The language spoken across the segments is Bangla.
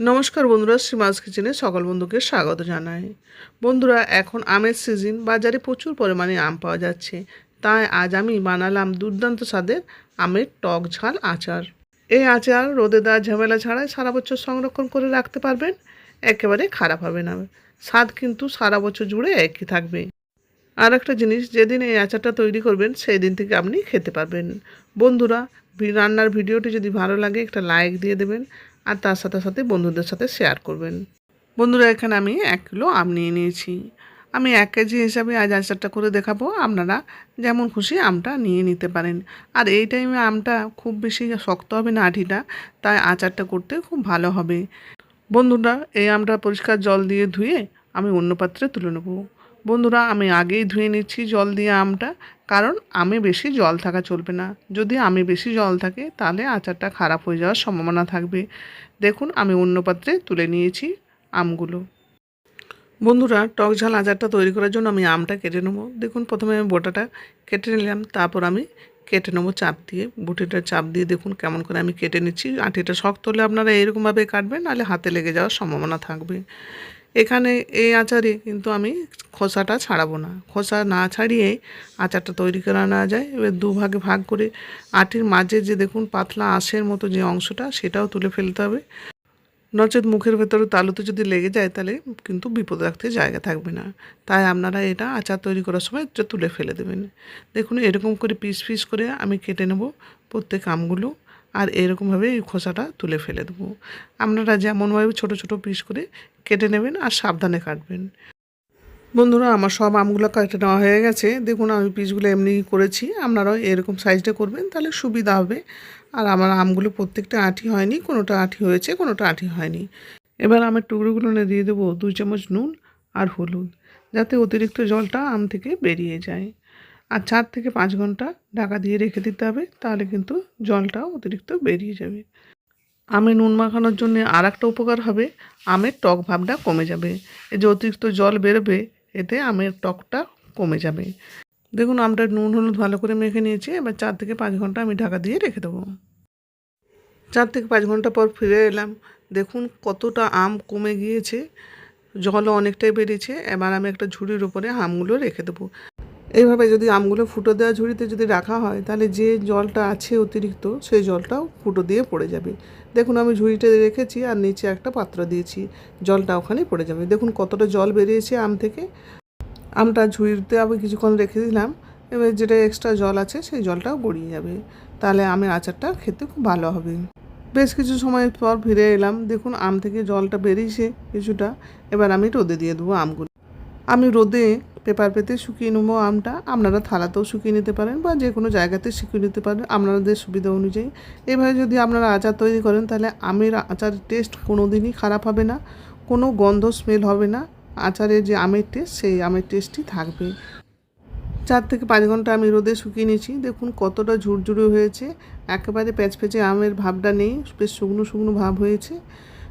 নমস্কার বন্ধুরা, শ্রীমাস কিচেনে সকল বন্ধুকে স্বাগত জানাই। বন্ধুরা, এখন আমের সিজন, বাজারে প্রচুর পরিমাণে আম পাওয়া যাচ্ছে। তাই আজ আমি বানালাম দুর্দান্ত স্বাদের আমের টক ঝাল আচার। এই আচার রোদে দেওয়া ঝামেলা ছাড়াই সারা বছর সংরক্ষণ করে রাখতে পারবেন, একেবারে খারাপ হবে না। স্বাদ কিন্তু সারা বছর জুড়ে একই থাকবে। আর একটা জিনিস, যেদিন এই আচারটা তৈরি করবেন সেই দিন থেকে আপনি খেতে পারবেন। বন্ধুরা, রান্নার ভিডিওটি যদি ভালো লাগে একটা লাইক দিয়ে দেবেন, আর তার সাথে সাথে বন্ধুদের সাথে শেয়ার করবেন। বন্ধুরা, এখানে আমি 1 কিলো আম নিয়ে নিয়েছি। আমি 1 কেজি হিসাবে আজ আচারটা করে দেখাবো। আপনারা যেমন খুশি আমটা নিয়ে নিতে পারেন। আর এই টাইমে আমটা খুব বেশি শক্ত হবে না আঠিটা, তাই আচারটা করতে খুব ভালো হবে। বন্ধুরা, এই আমটা পরিষ্কার জল দিয়ে ধুয়ে আমি অন্য পাত্রে তুলে নেব। বন্ধুরা, আমি আগেই ধুয়ে নিচ্ছি জল দিয়ে আমটা, কারণ আমে বেশি জল থাকা চলবে না। যদি আমে বেশি জল থাকে তাহলে আচারটা খারাপ হয়ে যাওয়ার সম্ভাবনা থাকবে। দেখুন, আমি অন্য পাত্রে তুলে নিয়েছি আমগুলো। বন্ধুরা, টক ঝাল আচারটা তৈরি করার জন্য আমি আমটা কেটে নেবো। দেখুন, প্রথমে আমি বোটাটা কেটে নিলাম, তারপর আমি কেটে নেবো চাপ দিয়ে। বুটিটা চাপ দিয়ে দেখুন কেমন করে আমি কেটে নিচ্ছি। আঁটিটা শক্ত হলে আপনারা এরকমভাবে কাটবেন, নাহলে হাতে লেগে যাওয়ার সম্ভাবনা থাকবে। এখানে এই আচারে কিন্তু আমি খোসাটা ছাড়াবো না। খোসা না ছাড়িয়ে আচারটা তৈরি করা না যায়। এবার দুভাগে ভাগ করে আটির মাঝে যে দেখুন পাতলা আঁশের মতো যে অংশটা, সেটাও তুলে ফেলতে হবে। নচেত মুখের ভেতরে তালুতে যদি লেগে যায় তাহলে কিন্তু বিপদ রাখতে জায়গা থাকবে না। তাই আপনারা এটা আচার তৈরি করার সময় এটা তুলে ফেলে দেবেন। দেখুন, এরকম করে পিস পিস করে আমি কেটে নেব প্রত্যেক আমগুলো, আর এরকমভাবে এই খোসাটা তুলে ফেলে দেবো। আপনারা যেমনভাবে ছোট ছোট পিস করে কেটে নেবেন, আর সাবধানে কাটবেন। বন্ধুরা, আমার সব আমগুলো কেটে নেওয়া হয়ে গেছে। দেখুন, আমি পিসগুলো এমনি করেছি, আপনারাও এরকম সাইজটা করবেন, তাহলে সুবিধা হবে। আর আমার আমগুলো প্রত্যেকটা আঁটি হয়নি, কোনোটা আঁটি হয়েছে, কোনোটা আঁটি হয়নি। এবার আমের টুকরোগুলো দিয়ে দেবো 2 চামচ নুন আর হলুদ, যাতে অতিরিক্ত জলটা আম থেকে বেরিয়ে যায়। আর 4 থেকে 5 ঘন্টা ঢাকা দিয়ে রেখে দিতে হবে, তাহলে কিন্তু জলটা অতিরিক্ত বেরিয়ে যাবে। আমে নুন মাখানোর জন্য আর একটা উপকার হবে, আমের টক ভাবটা কমে যাবে। এই যে অতিরিক্ত জল বেরোবে, এতে আমের টকটা কমে যাবে। দেখুন, আমটা নুন হলুদ ভালো করে মেখে নিয়েছি। এবার 4 থেকে 5 ঘন্টা আমি ঢাকা দিয়ে রেখে দেবো। 4 থেকে 5 ঘন্টা পর ফিরে এলাম। দেখুন কতটা আম কমে গিয়েছে, জলও অনেকটাই বেরিয়েছে। এবার আমি একটা ঝুড়ির উপরে আমগুলো রেখে দেবো। এইভাবে যদি আমগুলো ফুটো দেওয়া ঝুড়িতে যদি রাখা হয়, তাহলে যে জলটা আছে অতিরিক্ত, সেই জলটাও ফুটো দিয়ে পড়ে যাবে। দেখুন, আমি ঝুড়িতে রেখেছি আর নিচে একটা পাত্র দিয়েছি, জলটা ওখানে পড়ে যাবে। দেখুন কতটা জল বেরিয়েছে আম থেকে। আমটা ঝুড়িতে আমি কিছুক্ষণ রেখে দিলাম। এবার যেটা এক্সট্রা জল আছে সেই জলটাও গড়িয়ে যাবে, তাহলে আমের আচারটা খেতে খুব ভালো হবে। বেশ কিছু সময় পর ফিরে এলাম। দেখুন, আম থেকে জলটা বেরিয়েছে কিছুটা। এবার আমি রোদে দিয়ে দেবো আমগুলো। আমি রোদে পেপার পেতে শুকিয়ে নেবো আমটা। আপনারা থালাতেও শুকিয়ে নিতে পারেন, বা যে কোনো জায়গাতে শুকিয়ে নিতে পারেন আপনাদের সুবিধা অনুযায়ী। এভাবে যদি আপনারা আচার তৈরি করেন, তাহলে আমের আচারের টেস্ট কোনো দিনই খারাপ হবে না, কোনো গন্ধ স্মেল হবে না। আচারের যে আমের টেস্ট, সেই আমের টেস্টই থাকবে। 4 থেকে 5 ঘন্টা আমি রোদে শুকিয়ে নিয়েছি। দেখুন কতটা ঝুরঝুরে হয়েছে, একেবারে প্যাচপ্যাচে আমের ভাবটা নেই, বেশ শুকনো শুকনো ভাব হয়েছে।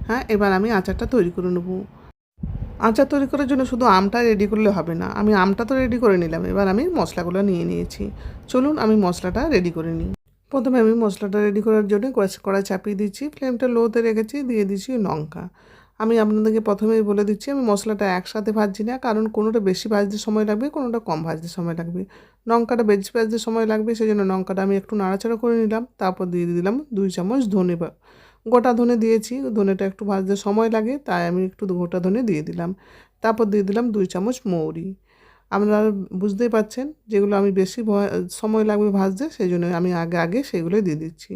হ্যাঁ, এবার আমি আচারটা তৈরি করে নেবো। আচার তৈরি করার জন্য শুধু আমটা রেডি করলে হবে না। আমি আমটা তো রেডি করে নিলাম, এবার আমি মশলাগুলো নিয়ে নিয়েছি। চলুন আমি মশলাটা রেডি করে নিই। প্রথমে আমি মশলাটা রেডি করার জন্য কড়াই চাপিয়ে দিচ্ছি, ফ্লেমটা লোতে রেখেছি, দিয়ে দিচ্ছি লঙ্কা। আমি আপনাদেরকে প্রথমেই বলে দিচ্ছি, আমি মশলাটা একসাথে ভাজছি না, কারণ কোনোটা বেশি ভাজতে সময় লাগবে, কোনোটা কম ভাজতে সময় লাগবে। লঙ্কাটা বেশি ভাজতে সময় লাগবে, সেই জন্য লঙ্কাটা আমি একটু নাড়াচাড়া করে নিলাম। তারপর দিয়ে দিলাম 2 চামচ ধনে, গোটা ধনে দিয়েছি। ধনেটা একটু ভাজতে সময় লাগে, তাই আমি একটু গোটা ধনে দিয়ে দিলাম। তারপর দিয়ে দিলাম 2 চামচ মৌরি। আপনারা বুঝতেই পারছেন, যেগুলো আমি বেশি সময় লাগবে ভাজতে, সেই জন্য আমি আগে আগে সেগুলো দিয়ে দিচ্ছি।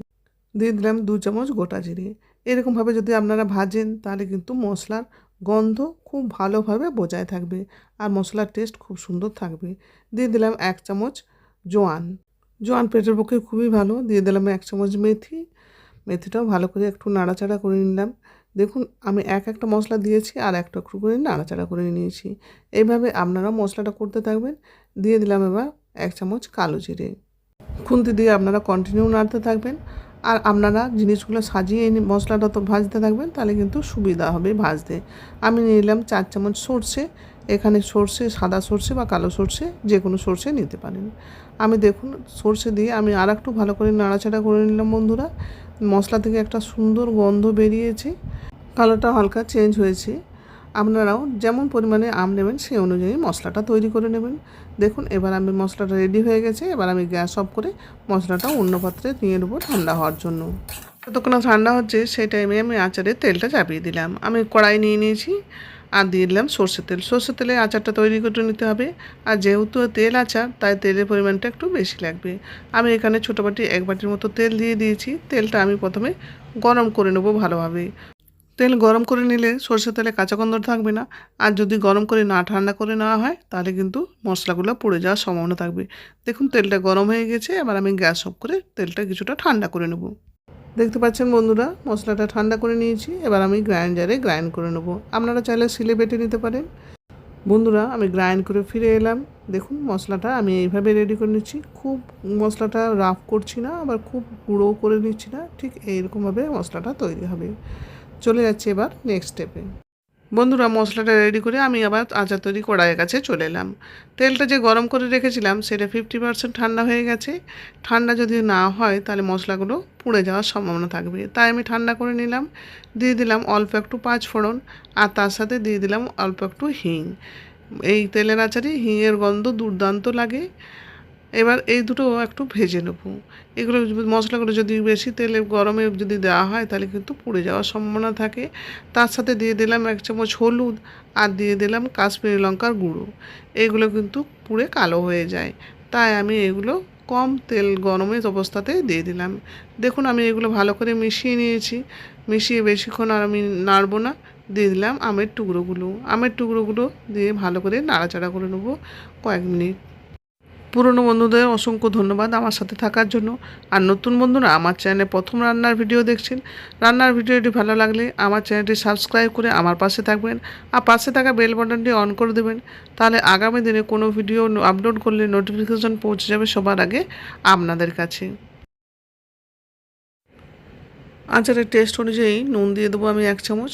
দিয়ে দিলাম 2 চামচ গোটা জিরে। এরকমভাবে যদি আপনারা ভাজেন, তাহলে কিন্তু মশলার গন্ধ খুব ভালোভাবে বজায় থাকবে, আর মশলার টেস্ট খুব সুন্দর থাকবে। দিয়ে দিলাম 1 চামচ জোয়ান। জোয়ান পেটের পক্ষে খুবই ভালো। দিয়ে দিলাম 1 চামচ মেথি। মেথিটাও ভালো করে একটু নাড়াচাড়া করে নিলাম। দেখুন, আমি একটা মশলা দিয়েছি আর একটু একটু করে নাড়াচাড়া করে নিয়েছি। এইভাবে আপনারা মশলাটা করতে থাকবেন। দিয়ে দিলাম এবার 1 চামচ কালো জিরে। খুন্তি দিয়ে আপনারা কন্টিনিউ নাড়তে থাকবেন, আর আপনারা জিনিসগুলো সাজিয়ে মশলাটা তো ভাজতে থাকবেন, তাহলে কিন্তু সুবিধা হবে ভাজতে। আমি নিয়ে নিলাম 4 চামচ সর্ষে। এখানে সর্ষে, সাদা সর্ষে বা কালো সর্ষে, যে কোনো সর্ষে নিতে পারেন। আমি দেখুন সর্ষে দিয়ে আমি আর একটু ভালো করে নাড়াচাড়া করে নিলাম। বন্ধুরা, মশলা থেকে একটা সুন্দর গন্ধ বেরিয়েছে। কালারটা হালকা চেঞ্জ হয়েছে। আপনারাও যেমন পরিমাণে আম নেবেন সেই অনুযায়ী মশলাটা তৈরি করে নেবেন। দেখুন এবার আমি মশলাটা রেডি হয়ে গেছে। এবার আমি গ্যাস অফ করে মশলাটা অন্য পাত্রে নিয়ে নেবো ঠান্ডা হওয়ার জন্য। যতক্ষণ ঠান্ডা হচ্ছে সেই টাইমে আমি আচারের তেলটা চাপিয়ে দিলাম। আমি কড়াই নিয়ে নিয়েছি আর দিয়ে দিলাম সর্ষের তেল। সর্ষের তেলে আচারটা তৈরি করে নিতে হবে। আর যেহেতু তেল আচার তাই তেলের পরিমাণটা একটু বেশি লাগবে। আমি এখানে ছোটো বাটি 1 বাটির মতো তেল দিয়ে দিয়েছি। তেলটা আমি প্রথমে গরম করে নেবো ভালোভাবে। তেল গরম করে নিলে সরষের তেলে কাঁচা গন্ধ থাকবে না। আর যদি গরম করে না ঠান্ডা করে নেওয়া হয় তাহলে কিন্তু মশলাগুলো পুড়ে যাওয়ার সম্ভাবনা থাকবে। দেখুন তেলটা গরম হয়ে গেছে। এবার আমি গ্যাস অফ করে তেলটা কিছুটা ঠান্ডা করে নেব। দেখতে পাচ্ছেন বন্ধুরা মশলাটা ঠান্ডা করে নিয়েছি। এবার আমি গ্রাইন্ডারে গ্রাইন্ড করে নেব। আপনারা চাইলে শিলে বেটে নিতে পারেন। বন্ধুরা আমি গ্রাইন্ড করে ফিরে এলাম। দেখুন মশলাটা আমি এইভাবে রেডি করে নিচ্ছি। খুব মশলাটা রাফ করছি না, আবার খুব গুঁড়ো করে নিচ্ছি না, ঠিক এইরকমভাবে মশলাটা তৈরি হবে। চলে যাচ্ছে এবার নেক্সট স্টেপে। বন্ধুরা মশলাটা রেডি করে আমি আবার আচার তৈরি কড়াইয়ের কাছে চলে এলাম। তেলটা যে গরম করে রেখেছিলাম সেটা 50% ঠান্ডা হয়ে গেছে। ঠান্ডা যদি না হয় তাহলে মশলাগুলো পুড়ে যাওয়ার সম্ভাবনা থাকবে, তাই আমি ঠান্ডা করে নিলাম। দিয়ে দিলাম অল্প একটু 5 ফোড়ন আর তার সাথে দিয়ে দিলাম অল্প একটু হিং। এই তেলের আচারে হিঙের গন্ধ দুর্দান্ত লাগে। এবার এই দুটো একটু ভেজে নেব। এগুলো মশলাগুলো যদি বেশি তেলে গরমে যদি দেওয়া হয় তাহলে কিন্তু পুড়ে যাওয়ার সম্ভাবনা থাকে। তার সাথে দিয়ে দিলাম 1 চামচ হলুদ আর দিয়ে দিলাম কাশ্মীরি লঙ্কার গুঁড়ো। এগুলো কিন্তু পুড়ে কালো হয়ে যায়, তাই আমি এগুলো কম তেল গরমের অবস্থাতেই দিয়ে দিলাম। দেখুন আমি এগুলো ভালো করে মিশিয়ে নিয়েছি। মিশিয়ে বেশিক্ষণ আর আমি নাড়বো না। দিয়ে দিলাম আমের টুকরোগুলো। আমের টুকরোগুলো দিয়ে ভালো করে নাড়াচাড়া করে নেবো কয়েক মিনিট। পুরনো বন্ধুদের অসংখ্য ধন্যবাদ আমার সাথে থাকার জন্য। আর নতুন বন্ধুরা আমার চ্যানেলে প্রথম রান্নার ভিডিও দেখছেন, রান্নার ভিডিওটি ভালো লাগলে আমার চ্যানেলটি সাবস্ক্রাইব করে আমার পাশে থাকবেন আর পাশে থাকা বেল বাটনটি অন করে দেবেন। তাহলে আগামী দিনে কোনো ভিডিও আপলোড করলে নোটিফিকেশন পৌঁছে যাবে সবার আগে আপনাদের কাছে। আচারের টেস্ট অনুযায়ী নুন দিয়ে দেবো আমি 1 চামচ।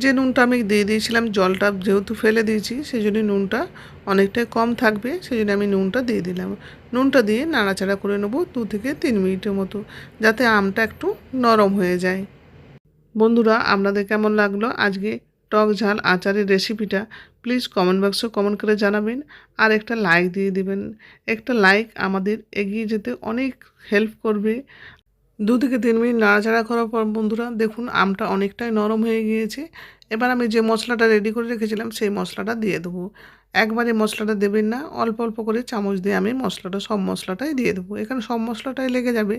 যে নুনটা আমি দিয়ে দিয়েছিলাম জলটা যেহেতু ফেলে দিয়েছি সেই জন্য নুনটা অনেকটাই কম থাকবে, সেই জন্য আমি নুনটা দিয়ে দিলাম। নুনটা দিয়ে নাড়াচাড়া করে নেবো 2 থেকে 3 মিনিটের মতো, যাতে আমটা একটু নরম হয়ে যায়। বন্ধুরা আপনাদের কেমন লাগলো আজকে টক ঝাল আচারের রেসিপিটা প্লিজ কমেন্ট বক্সে কমেন্ট করে জানাবেন। আর একটা লাইক দিয়ে দিবেন। একটা লাইক আমাদের এগিয়ে যেতে অনেক হেল্প করবে। 2 থেকে 3 মিনিট নাড়াচাড়া করার পর বন্ধুরা দেখুন আমটা অনেকটাই নরম হয়ে গিয়েছে। এবার আমি যে মশলাটা রেডি করে রেখেছিলাম সেই মশলাটা দিয়ে দেবো। একবারে মশলাটা দেবেন না, অল্প অল্প করে চামচ দিয়ে আমি মশলাটা সব মশলাটাই দিয়ে দেবো। এখানে সব মশলাটাই লেগে যাবে।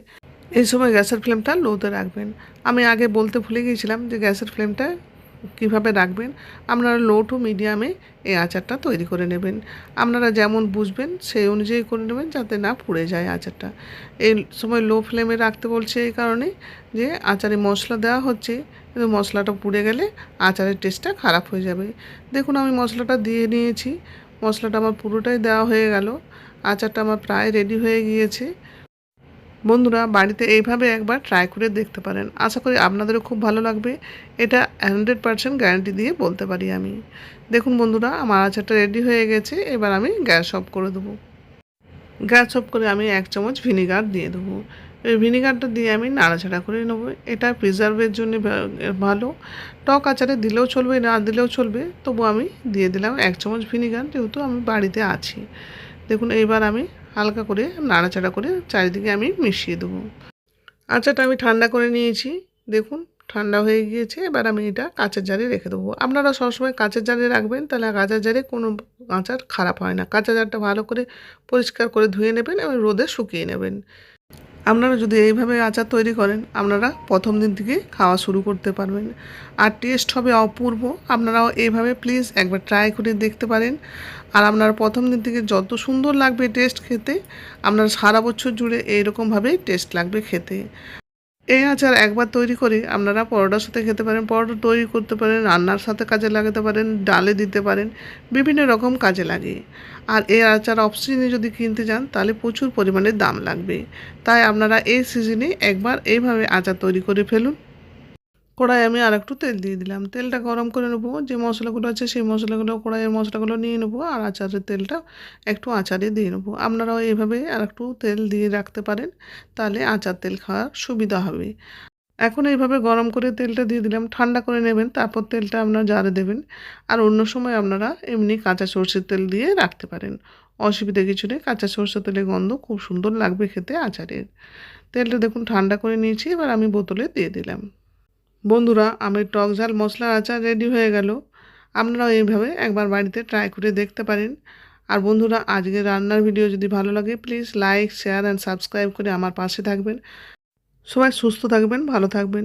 এই সময় গ্যাসের ফ্লেমটা লোতে রাখবেন। আমি আগে বলতে ভুলে গিয়েছিলাম যে গ্যাসের ফ্লেমটা কীভাবে রাখবেন। আপনারা লো টু মিডিয়ামে এই আচারটা তৈরি করে নেবেন। আপনারা যেমন বুঝবেন সেই অনুযায়ী করে নেবেন যাতে না পুড়ে যায় আচারটা। এই সময় লো ফ্লেমে রাখতে বলছে এই কারণে যে আচারে মশলা দেওয়া হচ্ছে, কিন্তু মশলাটা পুড়ে গেলে আচারের টেস্টটা খারাপ হয়ে যাবে। দেখুন আমি মশলাটা দিয়ে নিয়েছি। মশলাটা আমার পুরোটাই দেওয়া হয়ে গেল। আচারটা আমার প্রায় রেডি হয়ে গিয়েছে। বন্ধুরা বাড়িতে এইভাবে একবার ট্রাই করে দেখতে পারেন, আশা করি আপনাদেরও খুব ভালো লাগবে। এটা 100% গ্যারান্টি দিয়ে বলতে পারি আমি। দেখুন বন্ধুরা আমার আচারটা রেডি হয়ে গেছে। এবার আমি গ্যাস অফ করে দেবো। গ্যাস অফ করে আমি 1 চামচ ভিনিগার দিয়ে দেবো। এই ভিনিগারটা দিয়ে আমি নাড়াচাড়া করে নেবো। এটা প্রিজার্ভের জন্য ভালো। টক আচারে দিলেও চলবে না দিলেও চলবে, তবু আমি দিয়ে দিলাম 1 চামচ ভিনিগার, যেহেতু আমি বাড়িতে আছি। দেখুন এইবার আমি হালকা করে নাড়াচাড়া করে চারিদিকে আমি মিশিয়ে দেবো। আচারটা আমি ঠান্ডা করে নিয়েছি। দেখুন ঠান্ডা হয়ে গিয়েছে। এবার আমি এটা কাঁচের জারে রেখে দেবো। আপনারা সবসময় কাঁচের জারে রাখবেন, তাহলে কাঁচের জারে কোনো আচার খারাপ হয় না। কাঁচের জারটা ভালো করে পরিষ্কার করে ধুয়ে নেবেন এবং রোদে শুকিয়ে নেবেন। আপনারা যদি এইভাবে আচার তৈরি করেন আপনারা প্রথম দিন থেকে খাওয়া শুরু করতে পারবেন আর টেস্ট হবে অপূর্ব। আপনারাও এইভাবে প্লিজ একবার ট্রাই করে দেখতে পারেন। আর আপনারা প্রথম দিন থেকে যত সুন্দর লাগবে টেস্ট খেতে, আপনারা সারা বছর জুড়ে এইরকমভাবেই টেস্ট লাগবে খেতে। এই আচার একবার তৈরি করে আপনারা পরোটার সাথে খেতে পারেন, পরোটা তৈরি করতে পারেন, রান্নার সাথে কাজে লাগাতে পারেন, ডালে দিতে পারেন, বিভিন্ন রকম কাজে লাগে। আর এই আচার অফ সিজনে যদি কিনতে যান তাহলে প্রচুর পরিমাণে দাম লাগবে। তাই আপনারা এই সিজনে একবার এইভাবে আচার তৈরি করে ফেলুন। কড়াই আমি আর একটু তেল দিয়ে দিলাম। তেলটা গরম করে নেবো। যে মশলাগুলো আছে সেই মশলাগুলো কড়াইয়ের মশলাগুলো নিয়ে নেবো আর আচারের তেলটা একটু আচারে দিয়ে নেবো। আপনারাও এইভাবে আর একটু তেল দিয়ে রাখতে পারেন, তাহলে আচার তেল খাওয়ার সুবিধা হবে। এখন এইভাবে গরম করে তেলটা দিয়ে দিলাম, ঠান্ডা করে নেবেন, তারপর তেলটা আপনারা জারে দেবেন। আর অন্য সময় আপনারা এমনি কাঁচা সরষের তেল দিয়ে রাখতে পারেন, অসুবিধা কিছু নেই। কাঁচা সরষের তেলের গন্ধ খুব সুন্দর লাগবে খেতে আচারের। তেলটা দেখুন ঠান্ডা করে নিয়েছি, এবার আমি বোতলে দিয়ে দিলাম। বন্ধুরা, আমের টক ঝাল মশলার আচার রেডি হয়ে গেল। আপনারাও এইভাবে একবার বাড়িতে ট্রাই করে দেখতে পারেন। আর বন্ধুরা, আজকের রান্নার ভিডিও যদি ভালো লাগে please like, share and subscribe করে আমার পাশে থাকবেন। সবাই সুস্থ থাকবেন, ভালো থাকবেন।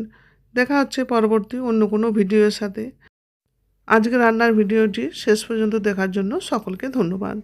দেখা হচ্ছে পরবর্তী অন্য কোনো ভিডিওর সাথে। আজকের রান্নার ভিডিওটি শেষ পর্যন্ত দেখার জন্য সকলকে ধন্যবাদ।